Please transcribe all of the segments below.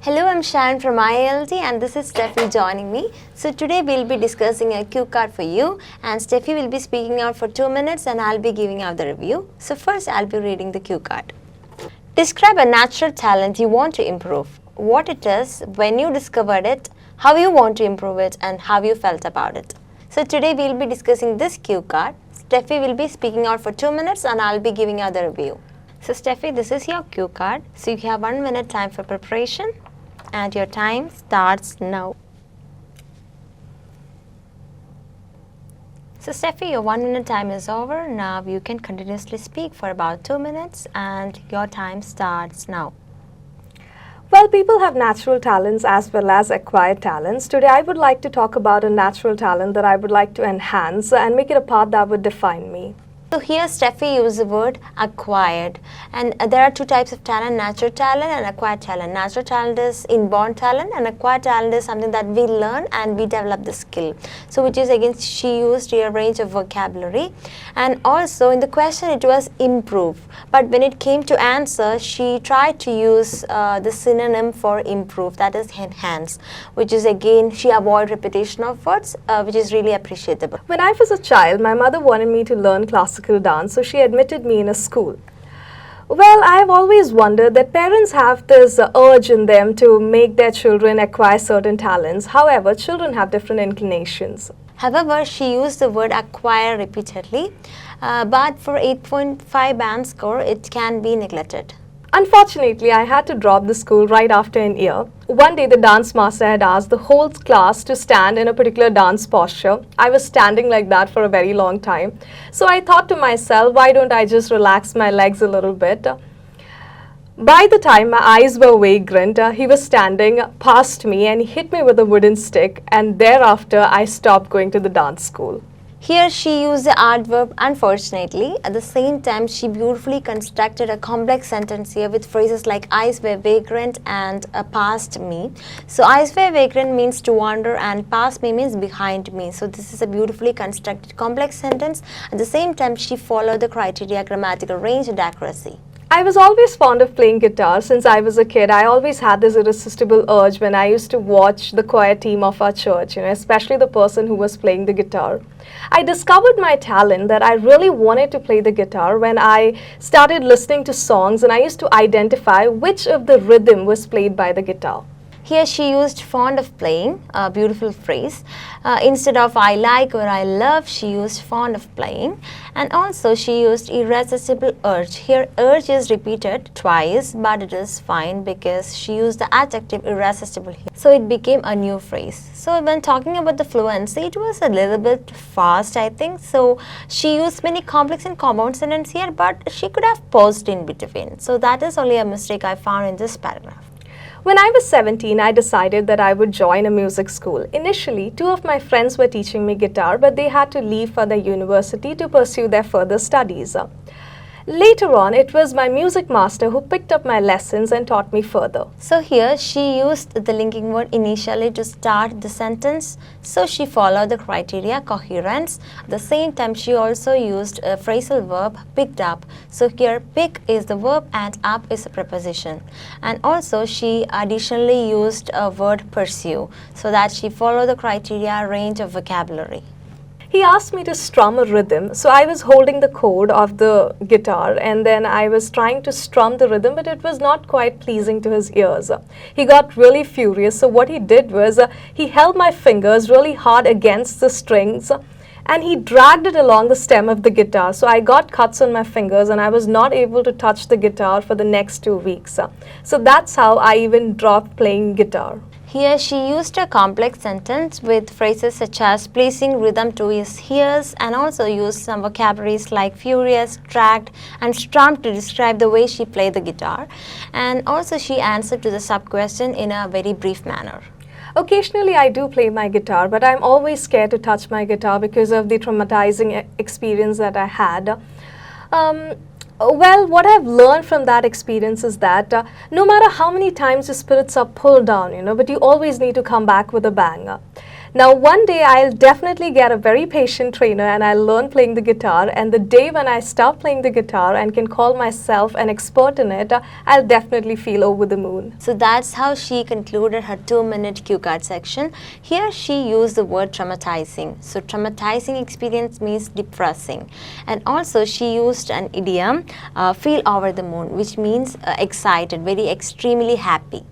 Hello, I'm Shan from IILT and this is Steffi joining me. So today we'll be discussing a cue card for you and Steffi will be speaking out for 2 minutes and I'll be giving out the review. So first I'll be reading the cue card. Describe a natural talent you want to improve. What it is, when you discovered it, how you want to improve it and how you felt about it. So today we'll be discussing this cue card. Steffi will be speaking out for 2 minutes and I'll be giving out the review. So Steffi, this is your cue card. So you have 1 minute time for preparation. And your time starts now. So Steffi, your 1 minute time is over. Now you can continuously speak for about 2 minutes and your time starts now. Well, people have natural talents as well as acquired talents. Today I would like to talk about a natural talent that I would like to enhance and make it a part that would define me. So here Steffi used the word acquired, and there are two types of talent, natural talent and acquired talent. Natural talent is inborn talent and acquired talent is something that we learn and we develop the skill. So which is again she used a range of vocabulary, and also in the question it was improve, but when it came to answer she tried to use the synonym for improve, that is enhance, which is again she avoided repetition of words, which is really appreciable. When I was a child, my mother wanted me to learn classical dance, so she admitted me in a school. Well, I have always wondered that parents have this urge in them to make their children acquire certain talents. However, children have different inclinations. However, she used the word acquire repeatedly, but for 8.5 band score, it can be neglected. Unfortunately, I had to drop the school right after an year. One day, the dance master had asked the whole class to stand in a particular dance posture. I was standing like that for a very long time. So I thought to myself, why don't I just relax my legs a little bit? By the time my eyes were vagrant, he was standing past me and he hit me with a wooden stick, and thereafter I stopped going to the dance school. Here she used the adverb unfortunately. At the same time, she beautifully constructed a complex sentence here with phrases like eyes were vagrant and past me. So eyes were vagrant means to wander and past me means behind me. So this is a beautifully constructed complex sentence. At the same time, she followed the criteria grammatical range and accuracy. I was always fond of playing guitar. Since I was a kid, I always had this irresistible urge when I used to watch the choir team of our church, especially the person who was playing the guitar. I discovered my talent that I really wanted to play the guitar when I started listening to songs and I used to identify which of the rhythm was played by the guitar. Here she used fond of playing, a beautiful phrase. Instead of I like or I love, she used fond of playing. And also she used irresistible urge. Here urge is repeated twice, but it is fine because she used the adjective irresistible here. So it became a new phrase. So when talking about the fluency, it was a little bit fast, I think. So she used many complex and compound sentences here, but she could have paused in between. So that is only a mistake I found in this paragraph. When I was 17, I decided that I would join a music school. Initially, 2 of my friends were teaching me guitar, but they had to leave for the university to pursue their further studies. Later on, it was my music master who picked up my lessons and taught me further. So here she used the linking word initially to start the sentence. So she followed the criteria coherence. At the same time, she also used a phrasal verb picked up. So here pick is the verb and up is a preposition. And also she additionally used a word pursue so that she followed the criteria range of vocabulary. He asked me to strum a rhythm, so I was holding the chord of the guitar and then I was trying to strum the rhythm, but it was not quite pleasing to his ears. He got really furious, so what he did was he held my fingers really hard against the strings and he dragged it along the stem of the guitar. So I got cuts on my fingers and I was not able to touch the guitar for the next 2 weeks. So that's how I even dropped playing guitar. Here she used a complex sentence with phrases such as placing rhythm to his ears, and also used some vocabularies like furious, dragged and strummed to describe the way she played the guitar. And also she answered to the sub-question in a very brief manner. Occasionally I do play my guitar, but I'm always scared to touch my guitar because of the traumatizing experience that I had. Well, what I've learned from that experience is that no matter how many times your spirits are pulled down, but you always need to come back with a bang. Now, one day I'll definitely get a very patient trainer and I'll learn playing the guitar. And the day when I start playing the guitar and can call myself an expert in it, I'll definitely feel over the moon. So that's how she concluded her 2-minute cue card section. Here she used the word traumatizing. So traumatizing experience means depressing. And also she used an idiom, feel over the moon, which means excited, very extremely happy.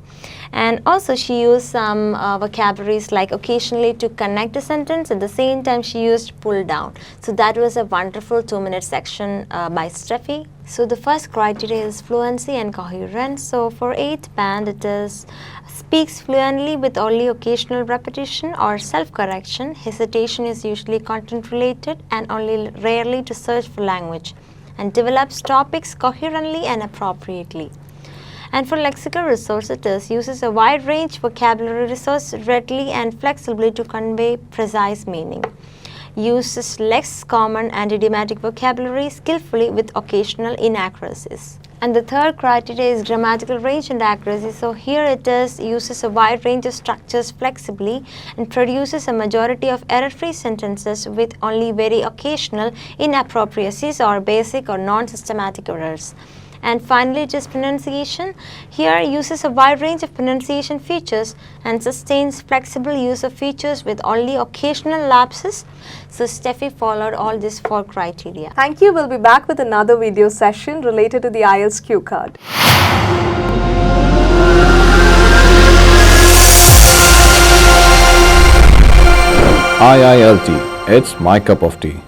And also she used some vocabularies like occasionally to connect a sentence. At the same time she used pull down. So that was a wonderful 2-minute section by Steffi. So the first criteria is fluency and coherence. So for 8th band it is speaks fluently with only occasional repetition or self-correction. Hesitation is usually content related and only rarely to search for language, and develops topics coherently and appropriately. And for lexical resource, it is uses a wide range vocabulary resource readily and flexibly to convey precise meaning. Uses less common and idiomatic vocabulary skillfully with occasional inaccuracies. And the third criteria is grammatical range and accuracy. So here it is uses a wide range of structures flexibly and produces a majority of error-free sentences with only very occasional inappropriacies or basic or non-systematic errors. And finally, just pronunciation. Here uses a wide range of pronunciation features and sustains flexible use of features with only occasional lapses. So Steffi followed all these 4 criteria. Thank you. We'll be back with another video session related to the IELTS cue card. IILT, it's my cup of tea.